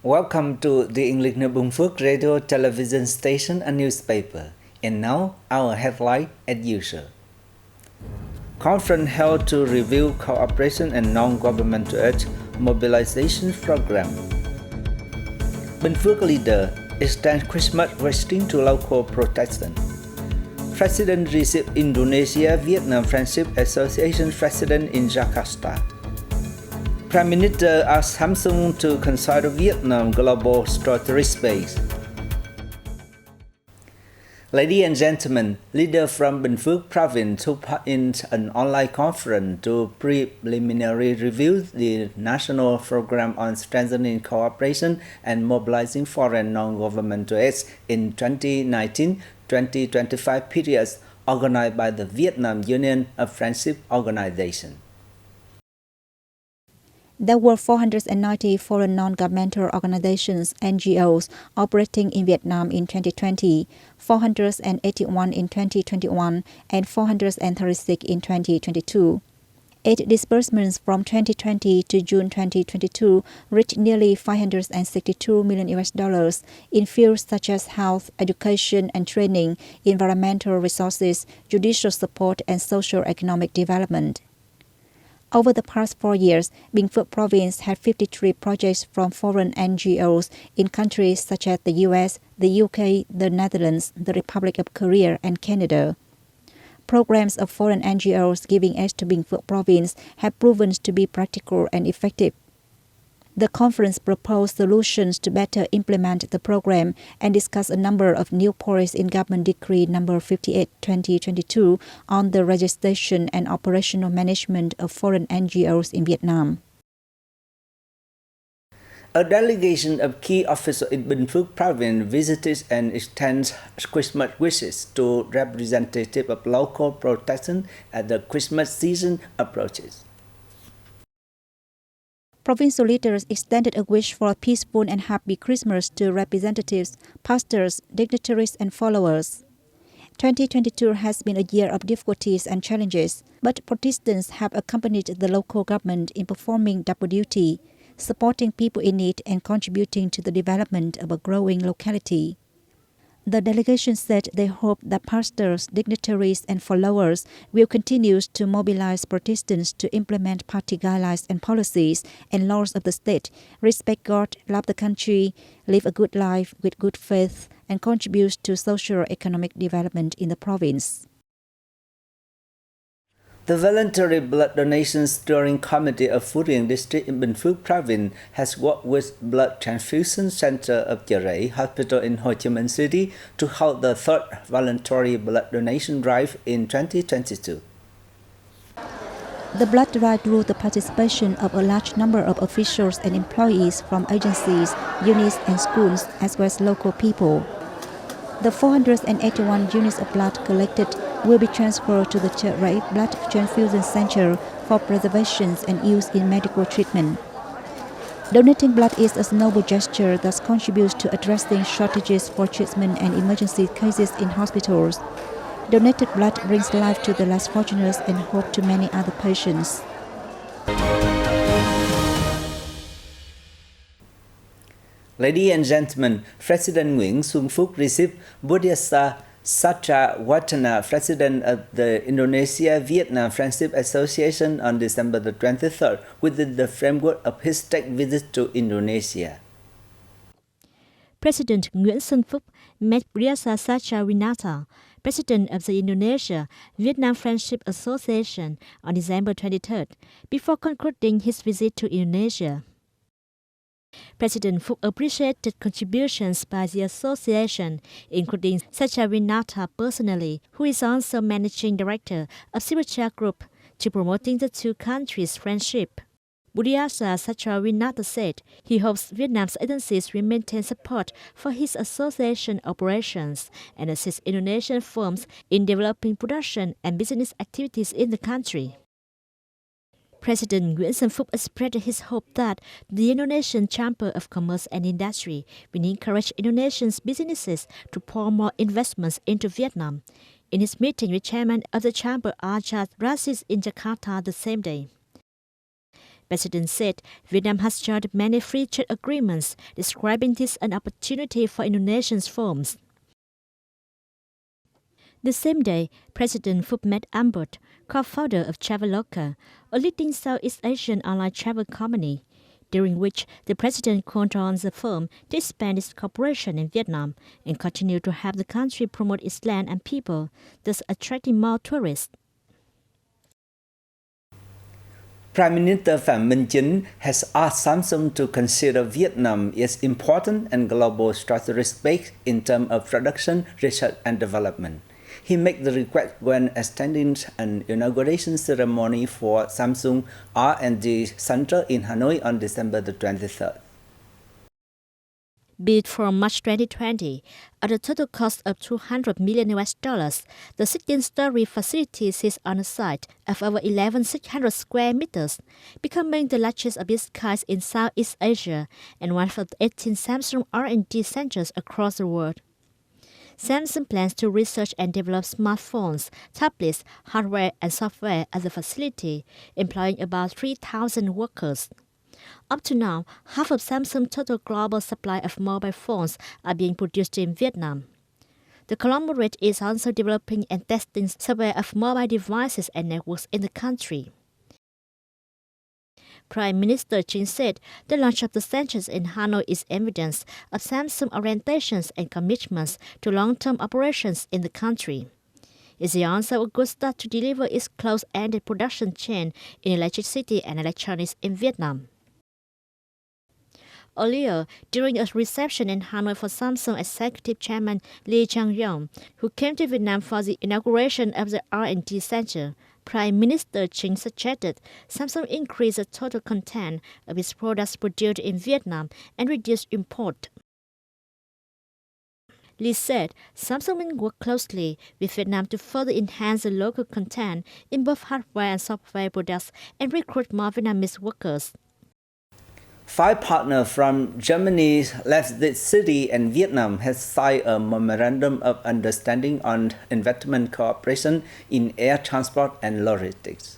Welcome to the English Báo Phước radio, television station and newspaper. And now, our headline as usual. Conference held to review cooperation and non-governmental aid mobilization program. Bình Phước leader extends Christmas greeting to local Protestants. President received Indonesia Vietnam Friendship Association President in Jakarta. Prime Minister asked Samsung to consider Vietnam global strategy space. Ladies and gentlemen, leaders from Bình Phước province took part in an online conference to preliminary review the national program on strengthening cooperation and mobilizing foreign non-governmental aid in 2019-2025 periods organized by the Vietnam Union of Friendship Organization. There were 490 foreign non-governmental organizations, NGOs, operating in Vietnam in 2020, 481 in 2021, and 436 in 2022. Aid disbursements from 2020 to June 2022 reached nearly $562 million in fields such as health, education and training, environmental resources, judicial support, and socio-economic development. Over the past 4 years, Bình Phước province had 53 projects from foreign NGOs in countries such as the US, the UK, the Netherlands, the Republic of Korea, and Canada. Programs of foreign NGOs giving aid to Bình Phước province have proven to be practical and effective. The conference proposed solutions to better implement the program and discussed a number of new points in Government Decree No. 58/2022 on the registration and operational management of foreign NGOs in Vietnam. A delegation of key officials in Bình Phước province visited and extended Christmas wishes to representatives of local Protestants as the Christmas season approaches. Provincial leaders extended a wish for a peaceful and happy Christmas to representatives, pastors, dignitaries, and followers. 2022 has been a year of difficulties and challenges, but Protestants have accompanied the local government in performing double duty, supporting people in need and contributing to the development of a growing locality. The delegation said they hope that pastors, dignitaries, and followers will continue to mobilize Protestants to implement party guidelines and policies and laws of the state, respect God, love the country, live a good life with good faith, and contribute to socio-economic development in the province. The voluntary blood donation steering committee of Phú Riềng district in Bình Phước province has worked with Blood Transfusion Center of Giải Hospital in Ho Chi Minh City to hold the third voluntary blood donation drive in 2022. The blood drive drew the participation of a large number of officials and employees from agencies, units, and schools, as well as local people. The 481 units of blood collected will be transferred to the Giải Blood Transfusion Center for preservation and use in medical treatment. Donating blood is a noble gesture that contributes to addressing shortages for treatment and emergency cases in hospitals. Donated blood brings life to the less fortunate and hope to many other patients. Ladies and gentlemen, President Nguyễn Xuân Phúc received Budiasa Satrawatana, President of the Indonesia Vietnam Friendship Association, on December the 23rd within the framework of his state visit to Indonesia. President Nguyễn Xuân Phúc met Budiasa Satrawatana, President of the Indonesia Vietnam Friendship Association, on December 23rd, before concluding his visit to Indonesia. President Phúc appreciated contributions by the association, including Satrawatana personally, who is also managing director of Sriracha Group, to promoting the two countries' friendship. Budiasa Satrawatana said he hopes Vietnam's agencies will maintain support for his association operations and assist Indonesian firms in developing production and business activities in the country. President Nguyễn Xuân Phúc expressed his hope that the Indonesian Chamber of Commerce and Industry will encourage Indonesian businesses to pour more investments into Vietnam. In his meeting with Chairman of the Chamber Ajaz Rashid in Jakarta the same day, President said Vietnam has joined many free trade agreements, describing this an opportunity for Indonesian firms. The same day, President Phuc met Ambert, co-founder of Traveloka, a leading Southeast Asian online travel company, during which the president called on the firm to expand its cooperation in Vietnam and continue to help the country promote its land and people, thus attracting more tourists. Prime Minister Phạm Minh Chính has asked Samsung to consider Vietnam as important and global strategic space in terms of production, research and development. He made the request when attending an inauguration ceremony for Samsung R&D Center in Hanoi on December the 23rd. Built from March 2020, at a total cost of $200 million, the 16-story facility sits on a site of over 11,600 square meters, becoming the largest of its kind in Southeast Asia and one of the 18 Samsung R&D centers across the world. Samsung plans to research and develop smartphones, tablets, hardware and software at the facility, employing about 3,000 workers. Up to now, half of Samsung's total global supply of mobile phones are being produced in Vietnam. The conglomerate is also developing and testing software of mobile devices and networks in the country. Prime Minister Truyền said the launch of the centers in Hanoi is evidence of Samsung's orientations and commitments to long-term operations in the country. It's also a good start to deliver its close-ended production chain in electricity and electronics in Vietnam. Earlier, during a reception in Hanoi for Samsung Executive Chairman Lee Chang-yong, who came to Vietnam for the inauguration of the R&D Center, Prime Minister Chính suggested Samsung increase the total content of its products produced in Vietnam and reduce import. Lee said Samsung will work closely with Vietnam to further enhance the local content in both hardware and software products and recruit more Vietnamese workers. 5 partners from Germany, Leipzig City, and Vietnam have signed a memorandum of understanding on investment cooperation in air transport and logistics.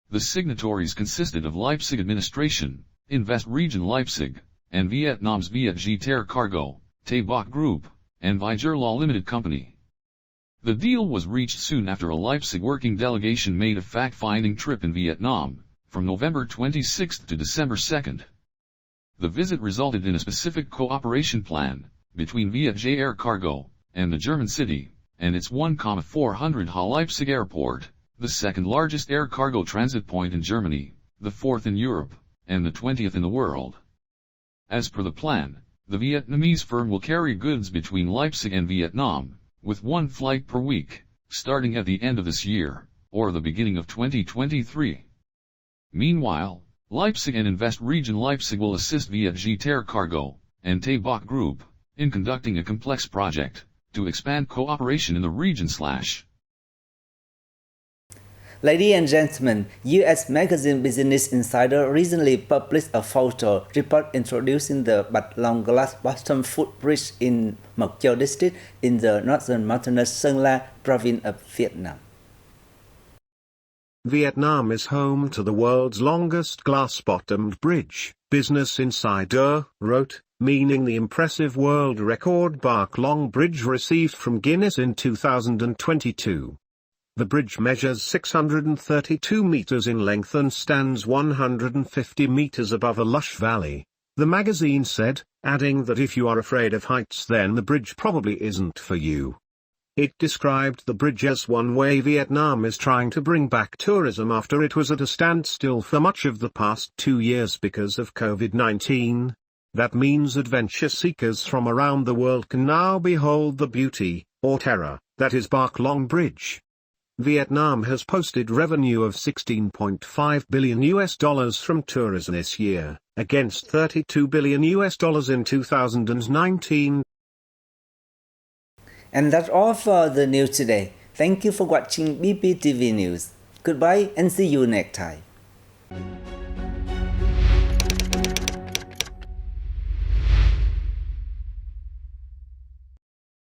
The signatories consisted of Leipzig Administration, Invest Region Leipzig, and Vietnam's Vietjet Air Cargo, Tay Bok Group, and Viger Law Limited Company. The deal was reached soon after a Leipzig working delegation made a fact-finding trip in Vietnam, from November 26 to December 2. The visit resulted in a specific cooperation plan between Vietjet Air Cargo and the German city, and its 1,400 ha Leipzig Airport, the second largest air cargo transit point in Germany, the 4th in Europe, and the 20th in the world. As per the plan, the Vietnamese firm will carry goods between Leipzig and Vietnam, with 1 flight per week, starting at the end of this year, or the beginning of 2023. Meanwhile, Leipzig and Invest Region Leipzig will assist Vietjet Air Cargo and Tay Bok Group in conducting a complex project to expand cooperation in the region. Ladies and gentlemen, U.S. magazine Business Insider recently published a photo report introducing the Bạch Long Glass Bottom Footbridge in Mộc Châu district in the northern mountainous Sơn La province of Vietnam. Vietnam is home to the world's longest glass-bottomed bridge, Business Insider wrote, meaning the impressive world record Bac Long Bridge received from Guinness in 2022. The bridge measures 632 meters in length and stands 150 meters above a lush valley, the magazine said, adding that if you are afraid of heights then the bridge probably isn't for you. It described the bridge as one way Vietnam is trying to bring back tourism after it was at a standstill for much of the past 2 years because of COVID-19. That means adventure seekers from around the world can now behold the beauty, or terror, that is Bac Long Bridge. Vietnam has posted revenue of $16.5 billion from tourism this year, against $32 billion in 2019. And that's all for the news today. Thank you for watching BPTV News. Goodbye and see you next time.